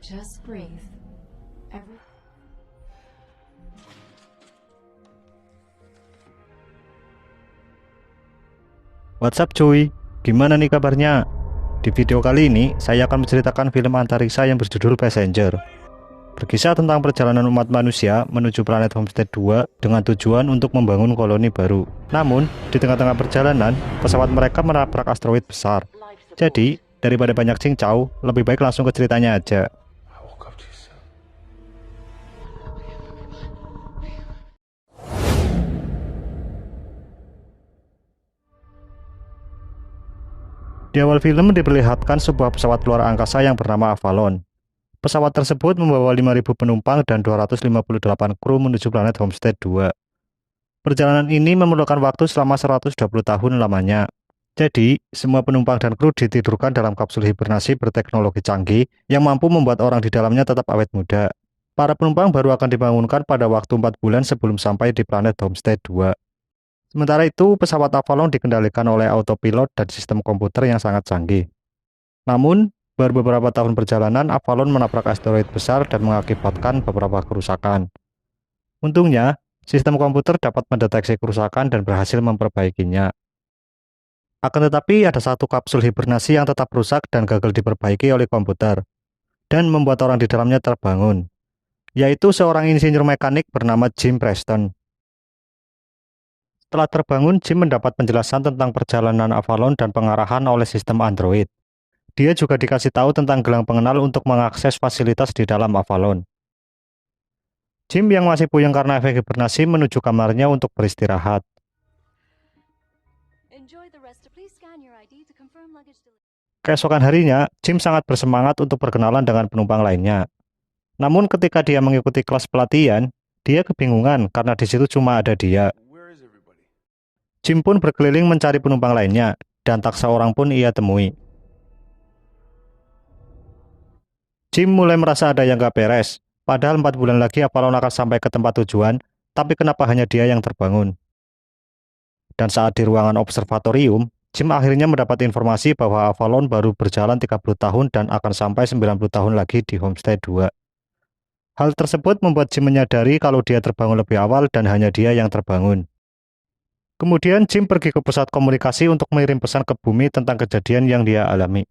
Just breathe. Every What's up cuy, gimana nih kabarnya? Di video kali ini, saya akan menceritakan film antariksa yang berjudul Passenger. Berkisah tentang perjalanan umat manusia menuju planet Homestead 2 dengan tujuan untuk membangun koloni baru. Namun, di tengah-tengah perjalanan, pesawat mereka menabrak asteroid besar. Jadi, daripada banyak cincau, lebih baik langsung ke ceritanya aja. Di awal film diperlihatkan sebuah pesawat luar angkasa yang bernama Avalon. Pesawat tersebut membawa 5.000 penumpang dan 258 kru menuju planet Homestead 2. Perjalanan ini memerlukan waktu selama 120 tahun lamanya. Jadi, semua penumpang dan kru ditidurkan dalam kapsul hibernasi berteknologi canggih yang mampu membuat orang di dalamnya tetap awet muda. Para penumpang baru akan dibangunkan pada waktu 4 bulan sebelum sampai di planet Homestead 2. Sementara itu, pesawat Avalon dikendalikan oleh autopilot dan sistem komputer yang sangat canggih. Namun, baru beberapa tahun perjalanan, Avalon menabrak asteroid besar dan mengakibatkan beberapa kerusakan. Untungnya, sistem komputer dapat mendeteksi kerusakan dan berhasil memperbaikinya. Akan tetapi, ada satu kapsul hibernasi yang tetap rusak dan gagal diperbaiki oleh komputer, dan membuat orang di dalamnya terbangun, yaitu seorang insinyur mekanik bernama Jim Preston. Setelah terbangun, Jim mendapat penjelasan tentang perjalanan Avalon dan pengarahan oleh sistem Android. Dia juga dikasih tahu tentang gelang pengenal untuk mengakses fasilitas di dalam Avalon. Jim yang masih puyeng karena efek hibernasi menuju kamarnya untuk beristirahat. Keesokan harinya, Jim sangat bersemangat untuk berkenalan dengan penumpang lainnya. Namun ketika dia mengikuti kelas pelatihan, dia kebingungan karena di situ cuma ada dia. Jim pun berkeliling mencari penumpang lainnya, dan tak seorang pun ia temui. Jim mulai merasa ada yang gak beres, padahal 4 bulan lagi Avalon akan sampai ke tempat tujuan, tapi kenapa hanya dia yang terbangun? Dan saat di ruangan observatorium, Jim akhirnya mendapat informasi bahwa Avalon baru berjalan 30 tahun dan akan sampai 90 tahun lagi di Homestead 2. Hal tersebut membuat Jim menyadari kalau dia terbangun lebih awal dan hanya dia yang terbangun. Kemudian Jim pergi ke pusat komunikasi untuk mengirim pesan ke bumi tentang kejadian yang dia alami.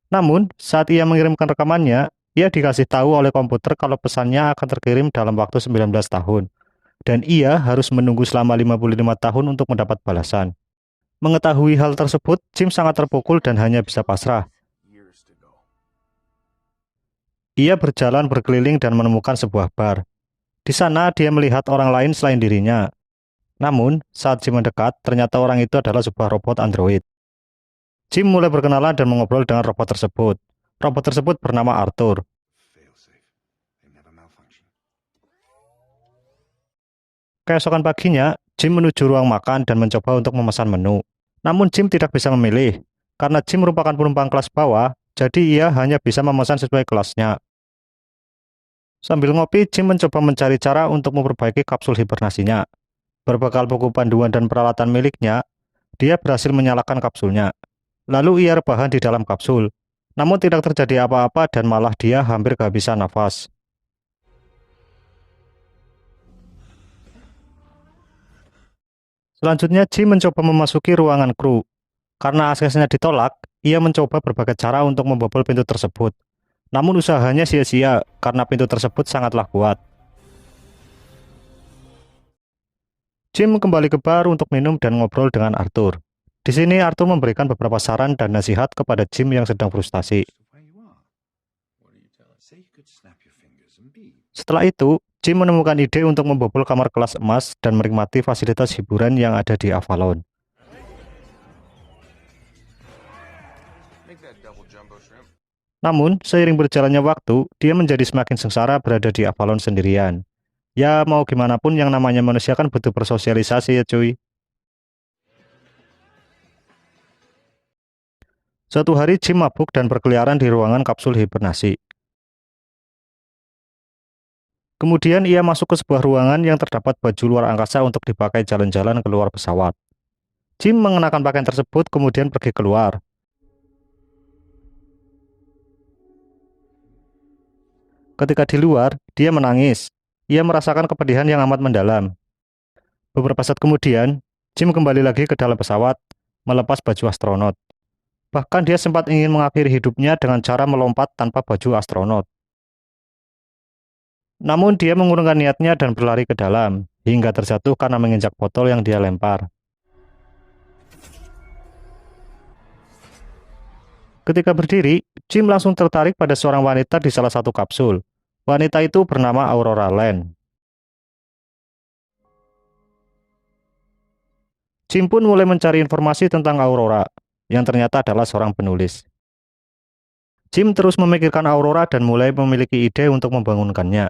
Namun, saat ia mengirimkan rekamannya, ia dikasih tahu oleh komputer kalau pesannya akan terkirim dalam waktu 19 tahun. Dan ia harus menunggu selama 55 tahun untuk mendapat balasan. Mengetahui hal tersebut, Jim sangat terpukul dan hanya bisa pasrah. Ia berjalan berkeliling dan menemukan sebuah bar. Di sana dia melihat orang lain selain dirinya. Namun, saat Jim mendekat, ternyata orang itu adalah sebuah robot android. Jim mulai berkenalan dan mengobrol dengan robot tersebut. Robot tersebut bernama Arthur. Keesokan paginya, Jim menuju ruang makan dan mencoba untuk memesan menu. Namun Jim tidak bisa memilih, karena Jim merupakan penumpang kelas bawah, jadi ia hanya bisa memesan sesuai kelasnya. Sambil ngopi, Jim mencoba mencari cara untuk memperbaiki kapsul hibernasinya. Berbekal buku panduan dan peralatan miliknya, dia berhasil menyalakan kapsulnya. Lalu ia rebahan di dalam kapsul. Namun tidak terjadi apa-apa dan malah dia hampir kehabisan nafas. Selanjutnya Jim mencoba memasuki ruangan kru. Karena aksesnya ditolak, ia mencoba berbagai cara untuk membobol pintu tersebut. Namun usahanya sia-sia karena pintu tersebut sangatlah kuat. Jim kembali ke bar untuk minum dan ngobrol dengan Arthur. Di sini Arthur memberikan beberapa saran dan nasihat kepada Jim yang sedang frustasi. Setelah itu, Jim menemukan ide untuk membobol kamar kelas emas dan menikmati fasilitas hiburan yang ada di Avalon. Namun, seiring berjalannya waktu, dia menjadi semakin sengsara berada di Avalon sendirian. Ya, mau gimana pun yang namanya manusia kan butuh bersosialisasi ya cuy. Suatu hari Jim mabuk dan berkeliaran di ruangan kapsul hibernasi. Kemudian ia masuk ke sebuah ruangan yang terdapat baju luar angkasa untuk dipakai jalan-jalan keluar pesawat. Jim mengenakan pakaian tersebut kemudian pergi keluar. Ketika di luar, dia menangis. Ia merasakan kepedihan yang amat mendalam. Beberapa saat kemudian, Jim kembali lagi ke dalam pesawat, melepas baju astronot. Bahkan dia sempat ingin mengakhiri hidupnya dengan cara melompat tanpa baju astronot. Namun dia mengurungkan niatnya dan berlari ke dalam, hingga terjatuh karena menginjak botol yang dia lempar. Ketika berdiri, Jim langsung tertarik pada seorang wanita di salah satu kapsul. Wanita itu bernama Aurora Land. Jim pun mulai mencari informasi tentang Aurora, yang ternyata adalah seorang penulis. Jim terus memikirkan Aurora dan mulai memiliki ide untuk membangunkannya.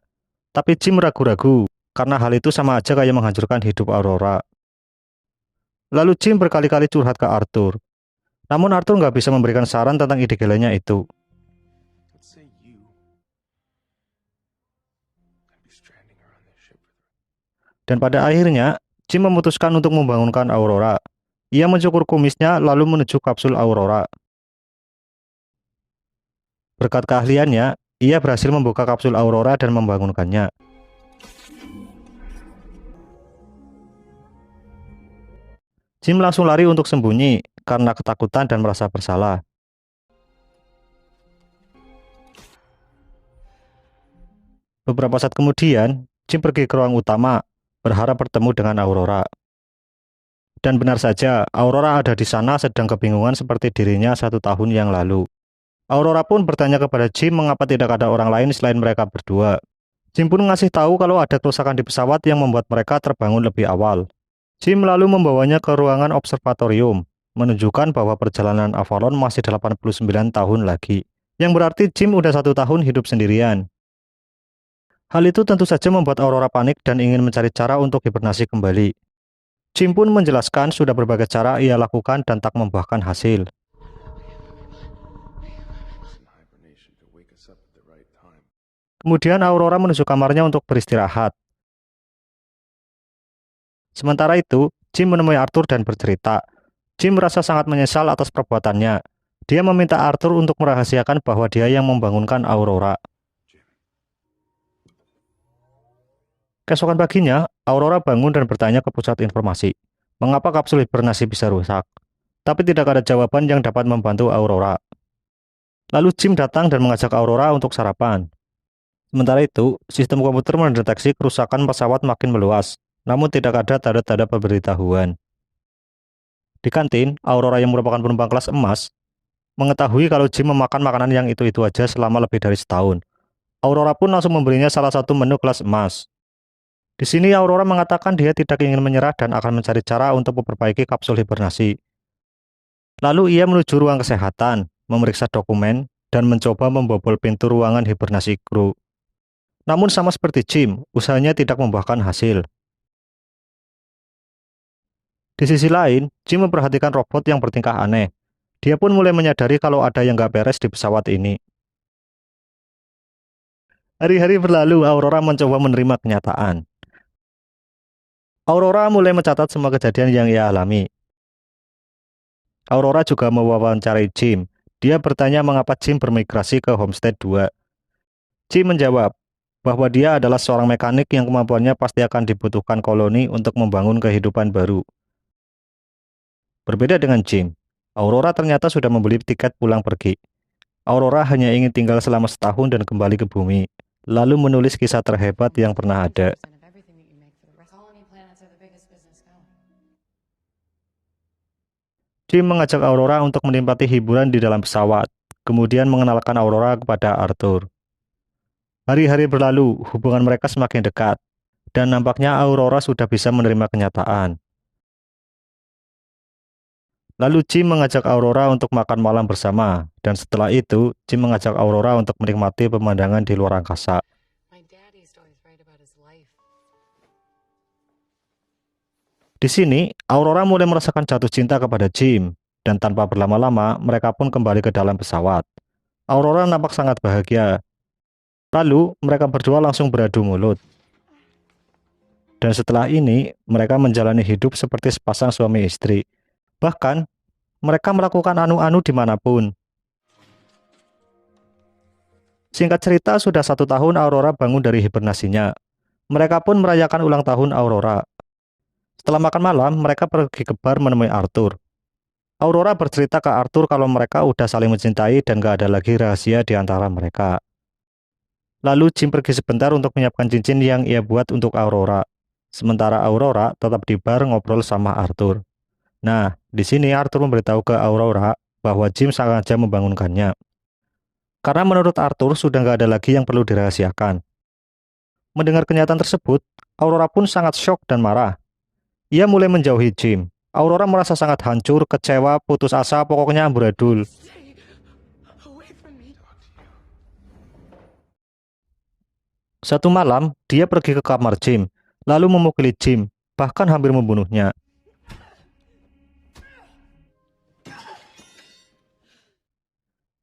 Tapi Jim ragu-ragu, karena hal itu sama aja kayak menghancurkan hidup Aurora. Lalu Jim berkali-kali curhat ke Arthur. Namun Arthur nggak bisa memberikan saran tentang ide gilanya itu. Dan pada akhirnya, Jim memutuskan untuk membangunkan Aurora. Ia mencukur kumisnya lalu menuju kapsul Aurora. Berkat keahliannya, ia berhasil membuka kapsul Aurora dan membangunkannya. Jim langsung lari untuk sembunyi karena ketakutan dan merasa bersalah. Beberapa saat kemudian, Jim pergi ke ruang utama, berharap bertemu dengan Aurora. Dan benar saja, Aurora ada di sana sedang kebingungan seperti dirinya 1 tahun yang lalu. Aurora pun bertanya kepada Jim mengapa tidak ada orang lain selain mereka berdua. Jim pun ngasih tahu kalau ada kerusakan di pesawat yang membuat mereka terbangun lebih awal. Jim lalu membawanya ke ruangan observatorium, menunjukkan bahwa perjalanan Avalon masih 89 tahun lagi. Yang berarti Jim udah 1 tahun hidup sendirian. Hal itu tentu saja membuat Aurora panik dan ingin mencari cara untuk hibernasi kembali. Jim pun menjelaskan sudah berbagai cara ia lakukan dan tak membuahkan hasil. Kemudian Aurora menuju kamarnya untuk beristirahat. Sementara itu, Jim menemui Arthur dan bercerita. Jim merasa sangat menyesal atas perbuatannya. Dia meminta Arthur untuk merahasiakan bahwa dia yang membangunkan Aurora. Keesokan paginya, Aurora bangun dan bertanya ke pusat informasi, mengapa kapsul hibernasi bisa rusak. Tapi tidak ada jawaban yang dapat membantu Aurora. Lalu Jim datang dan mengajak Aurora untuk sarapan. Sementara itu, sistem komputer mendeteksi kerusakan pesawat makin meluas, namun tidak ada tanda-tanda pemberitahuan. Di kantin, Aurora yang merupakan penumpang kelas emas, mengetahui kalau Jim memakan makanan yang itu-itu aja selama lebih dari setahun. Aurora pun langsung memberinya salah satu menu kelas emas. Di sini Aurora mengatakan dia tidak ingin menyerah dan akan mencari cara untuk memperbaiki kapsul hibernasi. Lalu ia menuju ruang kesehatan, memeriksa dokumen, dan mencoba membobol pintu ruangan hibernasi kru. Namun sama seperti Jim, usahanya tidak membuahkan hasil. Di sisi lain, Jim memperhatikan robot yang bertingkah aneh. Dia pun mulai menyadari kalau ada yang gak beres di pesawat ini. Hari-hari berlalu, Aurora mencoba menerima kenyataan. Aurora mulai mencatat semua kejadian yang ia alami. Aurora juga mewawancarai Jim. Dia bertanya mengapa Jim bermigrasi ke Homestead 2. Jim menjawab bahwa dia adalah seorang mekanik yang kemampuannya pasti akan dibutuhkan koloni untuk membangun kehidupan baru. Berbeda dengan Jim, Aurora ternyata sudah membeli tiket pulang pergi. Aurora hanya ingin tinggal selama setahun dan kembali ke bumi, lalu menulis kisah terhebat yang pernah ada. Jim mengajak Aurora untuk menikmati hiburan di dalam pesawat, kemudian mengenalkan Aurora kepada Arthur. Hari-hari berlalu, hubungan mereka semakin dekat, dan nampaknya Aurora sudah bisa menerima kenyataan. Lalu Jim mengajak Aurora untuk makan malam bersama, dan setelah itu, Jim mengajak Aurora untuk menikmati pemandangan di luar angkasa. Di sini, Aurora mulai merasakan jatuh cinta kepada Jim, dan tanpa berlama-lama, mereka pun kembali ke dalam pesawat. Aurora nampak sangat bahagia. Lalu, mereka berdua langsung beradu mulut. Dan setelah ini, mereka menjalani hidup seperti sepasang suami istri. Bahkan, mereka melakukan anu-anu dimanapun. Singkat cerita, sudah 1 tahun Aurora bangun dari hibernasinya. Mereka pun merayakan ulang tahun Aurora. Setelah makan malam, mereka pergi ke bar menemui Arthur. Aurora bercerita ke Arthur kalau mereka udah saling mencintai dan gak ada lagi rahasia di antara mereka. Lalu Jim pergi sebentar untuk menyiapkan cincin yang ia buat untuk Aurora. Sementara Aurora tetap di bar ngobrol sama Arthur. Nah, di sini Arthur memberitahu ke Aurora bahwa Jim sengaja membangunkannya. Karena menurut Arthur sudah gak ada lagi yang perlu dirahasiakan. Mendengar kenyataan tersebut, Aurora pun sangat syok dan marah. Ia mulai menjauhi Jim. Aurora merasa sangat hancur, kecewa, putus asa, pokoknya amburadul. Satu malam, dia pergi ke kamar Jim, lalu memukuli Jim, bahkan hampir membunuhnya.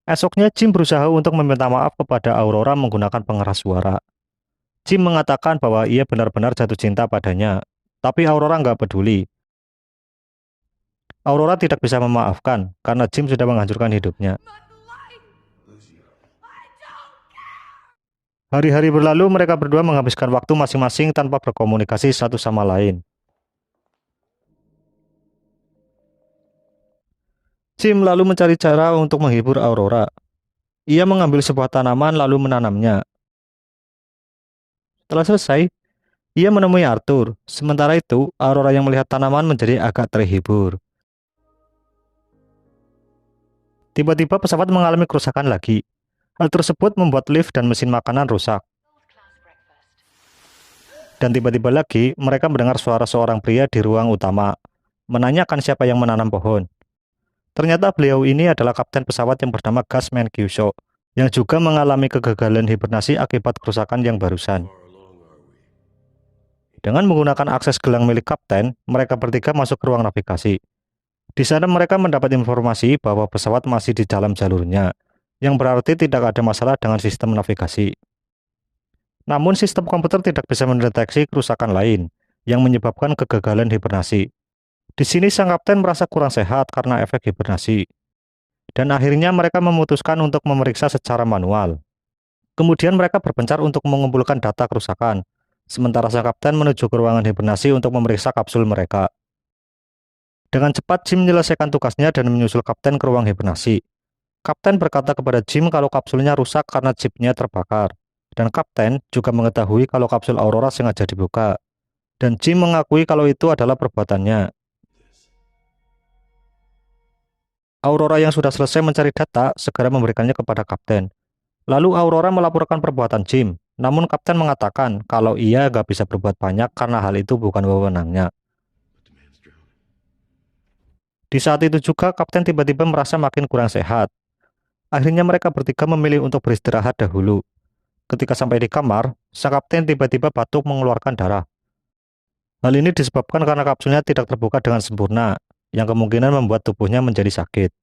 Esoknya Jim berusaha untuk meminta maaf kepada Aurora menggunakan pengeras suara. Jim mengatakan bahwa ia benar-benar jatuh cinta padanya, tapi Aurora nggak peduli. Aurora tidak bisa memaafkan karena Jim sudah menghancurkan hidupnya. Hari-hari berlalu, mereka berdua menghabiskan waktu masing-masing tanpa berkomunikasi satu sama lain. Jim lalu mencari cara untuk menghibur Aurora. Ia mengambil sebuah tanaman lalu menanamnya. Setelah selesai, ia menemui Arthur. Sementara itu, Aurora yang melihat tanaman menjadi agak terhibur. Tiba-tiba pesawat mengalami kerusakan lagi. Hal tersebut membuat lift dan mesin makanan rusak. Dan tiba-tiba lagi, mereka mendengar suara seorang pria di ruang utama, menanyakan siapa yang menanam pohon. Ternyata beliau ini adalah kapten pesawat yang bernama Gus Mancuso, yang juga mengalami kegagalan hibernasi akibat kerusakan yang barusan. Dengan menggunakan akses gelang milik kapten, mereka bertiga masuk ke ruang navigasi. Di sana mereka mendapat informasi bahwa pesawat masih di dalam jalurnya, yang berarti tidak ada masalah dengan sistem navigasi. Namun sistem komputer tidak bisa mendeteksi kerusakan lain yang menyebabkan kegagalan hibernasi. Di sini sang kapten merasa kurang sehat karena efek hibernasi. Dan akhirnya mereka memutuskan untuk memeriksa secara manual. Kemudian mereka berpencar untuk mengumpulkan data kerusakan, sementara sang kapten menuju ke ruangan hibernasi untuk memeriksa kapsul mereka. Dengan cepat Jim menyelesaikan tugasnya dan menyusul kapten ke ruang hibernasi. Kapten berkata kepada Jim kalau kapsulnya rusak karena chipnya terbakar. Dan kapten juga mengetahui kalau kapsul Aurora sengaja dibuka. Dan Jim mengakui kalau itu adalah perbuatannya. Aurora yang sudah selesai mencari data segera memberikannya kepada kapten. Lalu Aurora melaporkan perbuatan Jim. Namun kapten mengatakan kalau ia gak bisa berbuat banyak karena hal itu bukan wewenangnya. Di saat itu juga kapten tiba-tiba merasa makin kurang sehat. Akhirnya mereka bertiga memilih untuk beristirahat dahulu. Ketika sampai di kamar, sang kapten tiba-tiba batuk mengeluarkan darah. Hal ini disebabkan karena kapsulnya tidak terbuka dengan sempurna, yang kemungkinan membuat tubuhnya menjadi sakit.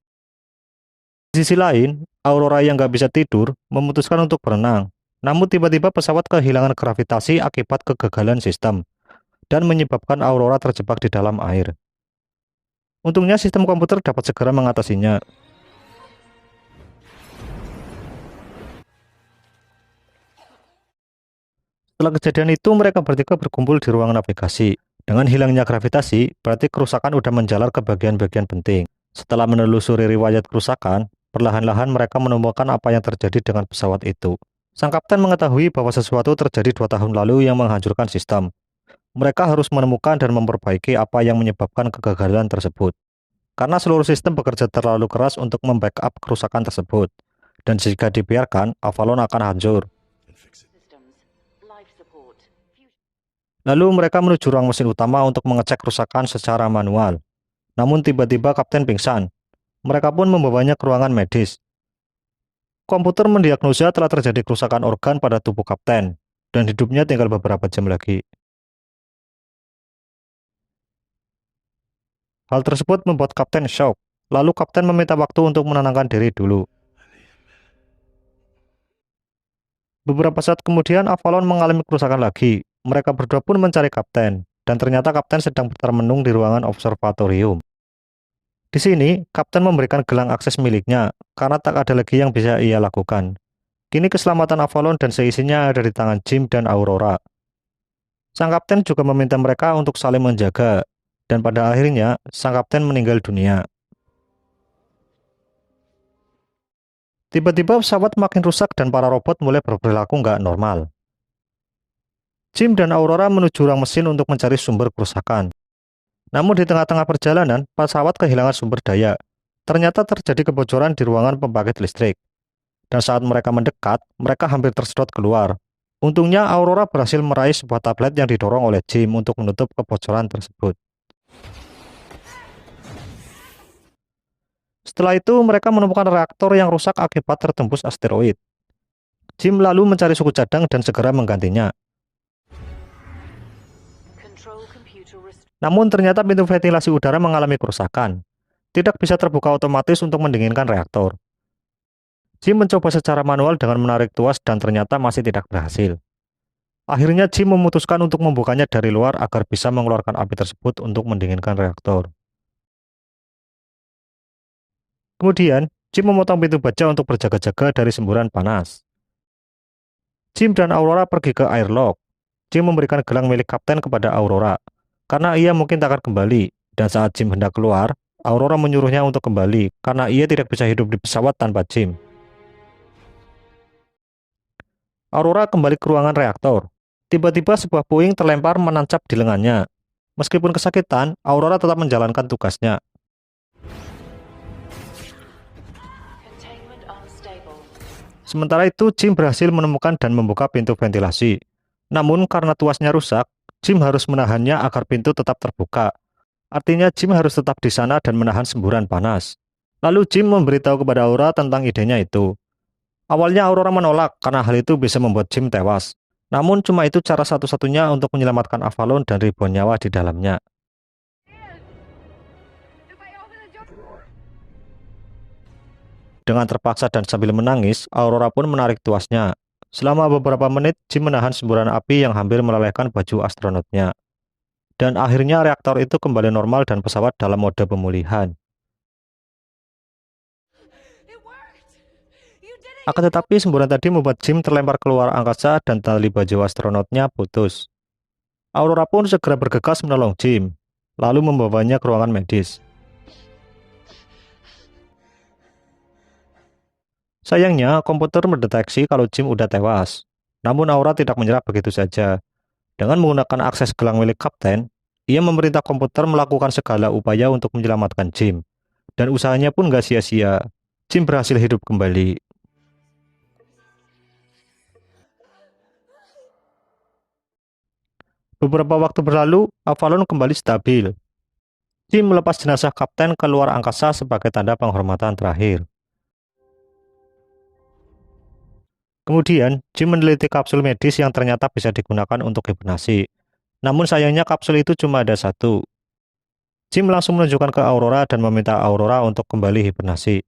Di sisi lain, Aurora yang gak bisa tidur memutuskan untuk berenang. Namun tiba-tiba pesawat kehilangan gravitasi akibat kegagalan sistem, dan menyebabkan Aurora terjebak di dalam air. Untungnya sistem komputer dapat segera mengatasinya. Setelah kejadian itu, mereka bertiga berkumpul di ruang navigasi. Dengan hilangnya gravitasi, berarti kerusakan udah menjalar ke bagian-bagian penting. Setelah menelusuri riwayat kerusakan, perlahan-lahan mereka menemukan apa yang terjadi dengan pesawat itu. Sang kapten mengetahui bahwa sesuatu terjadi 2 tahun lalu yang menghancurkan sistem. Mereka harus menemukan dan memperbaiki apa yang menyebabkan kegagalan tersebut. Karena seluruh sistem bekerja terlalu keras untuk membackup kerusakan tersebut. Dan jika dibiarkan, Avalon akan hancur. Lalu mereka menuju ruang mesin utama untuk mengecek kerusakan secara manual. Namun tiba-tiba kapten pingsan. Mereka pun membawanya ke ruangan medis. Komputer mendiagnosa telah terjadi kerusakan organ pada tubuh kapten, dan hidupnya tinggal beberapa jam lagi. Hal tersebut membuat kapten shock. Lalu kapten meminta waktu untuk menenangkan diri dulu. Beberapa saat kemudian Avalon mengalami kerusakan lagi. Mereka berdua pun mencari kapten, dan ternyata kapten sedang termenung di ruangan observatorium. Di sini, kapten memberikan gelang akses miliknya, karena tak ada lagi yang bisa ia lakukan. Kini keselamatan Avalon dan seisinya ada di tangan Jim dan Aurora. Sang kapten juga meminta mereka untuk saling menjaga, dan pada akhirnya sang kapten meninggal dunia. Tiba-tiba pesawat makin rusak dan para robot mulai berperilaku nggak normal. Jim dan Aurora menuju ruang mesin untuk mencari sumber kerusakan. Namun di tengah-tengah perjalanan, pesawat kehilangan sumber daya. Ternyata terjadi kebocoran di ruangan pembangkit listrik. Dan saat mereka mendekat, mereka hampir tersedot keluar. Untungnya Aurora berhasil meraih sebuah tablet yang didorong oleh Jim untuk menutup kebocoran tersebut. Setelah itu, mereka menemukan reaktor yang rusak akibat tertembus asteroid. Jim lalu mencari suku cadang dan segera menggantinya. Namun ternyata pintu ventilasi udara mengalami kerusakan. Tidak bisa terbuka otomatis untuk mendinginkan reaktor. Jim mencoba secara manual dengan menarik tuas dan ternyata masih tidak berhasil. Akhirnya Jim memutuskan untuk membukanya dari luar agar bisa mengeluarkan api tersebut untuk mendinginkan reaktor. Kemudian, Jim memotong pintu baja untuk berjaga-jaga dari semburan panas. Jim dan Aurora pergi ke airlock. Jim memberikan gelang milik kapten kepada Aurora, karena ia mungkin tak akan kembali, dan saat Jim hendak keluar, Aurora menyuruhnya untuk kembali, karena ia tidak bisa hidup di pesawat tanpa Jim. Aurora kembali ke ruangan reaktor. Tiba-tiba sebuah puing terlempar menancap di lengannya. Meskipun kesakitan, Aurora tetap menjalankan tugasnya. Sementara itu, Jim berhasil menemukan dan membuka pintu ventilasi. Namun karena tuasnya rusak, Jim harus menahannya agar pintu tetap terbuka. Artinya Jim harus tetap di sana dan menahan semburan panas. Lalu Jim memberitahu kepada Aurora tentang idenya itu. Awalnya Aurora menolak karena hal itu bisa membuat Jim tewas. Namun cuma itu cara satu-satunya untuk menyelamatkan Avalon dan ribuan nyawa di dalamnya. Dengan terpaksa dan sambil menangis, Aurora pun menarik tuasnya. Selama beberapa menit, Jim menahan semburan api yang hampir melelehkan baju astronotnya. Dan akhirnya reaktor itu kembali normal dan pesawat dalam mode pemulihan. Akan tetapi semburan tadi membuat Jim terlempar keluar angkasa dan tali baju astronotnya putus. Aurora pun segera bergegas menolong Jim, lalu membawanya ke ruangan medis. Sayangnya, komputer mendeteksi kalau Jim udah tewas. Namun Aurora tidak menyerah begitu saja. Dengan menggunakan akses gelang milik kapten, ia memerintah komputer melakukan segala upaya untuk menyelamatkan Jim. Dan usahanya pun gak sia-sia. Jim berhasil hidup kembali. Beberapa waktu berlalu, Avalon kembali stabil. Jim melepas jenazah kapten ke luar angkasa sebagai tanda penghormatan terakhir. Kemudian, Jim meneliti kapsul medis yang ternyata bisa digunakan untuk hibernasi. Namun sayangnya kapsul itu cuma ada satu. Jim langsung menunjukkan ke Aurora dan meminta Aurora untuk kembali hibernasi.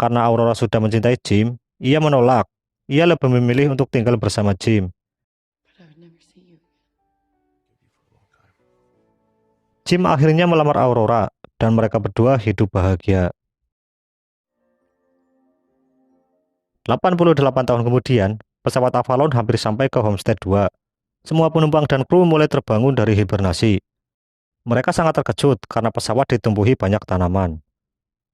Karena Aurora sudah mencintai Jim, ia menolak. Ia lebih memilih untuk tinggal bersama Jim. Jim akhirnya melamar Aurora, dan mereka berdua hidup bahagia. 88 tahun kemudian, pesawat Avalon hampir sampai ke Homestead 2. Semua penumpang dan kru mulai terbangun dari hibernasi. Mereka sangat terkejut karena pesawat ditumbuhi banyak tanaman.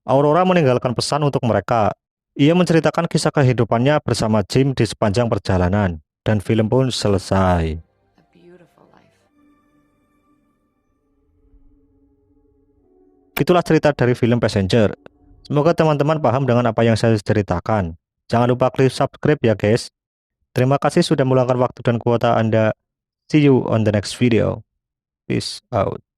Aurora meninggalkan pesan untuk mereka. Ia menceritakan kisah kehidupannya bersama Jim di sepanjang perjalanan, dan film pun selesai. Itulah cerita dari film Passenger. Semoga teman-teman paham dengan apa yang saya ceritakan. Jangan lupa klik subscribe ya guys. Terima kasih sudah meluangkan waktu dan kuota Anda. See you on the next video. Peace out.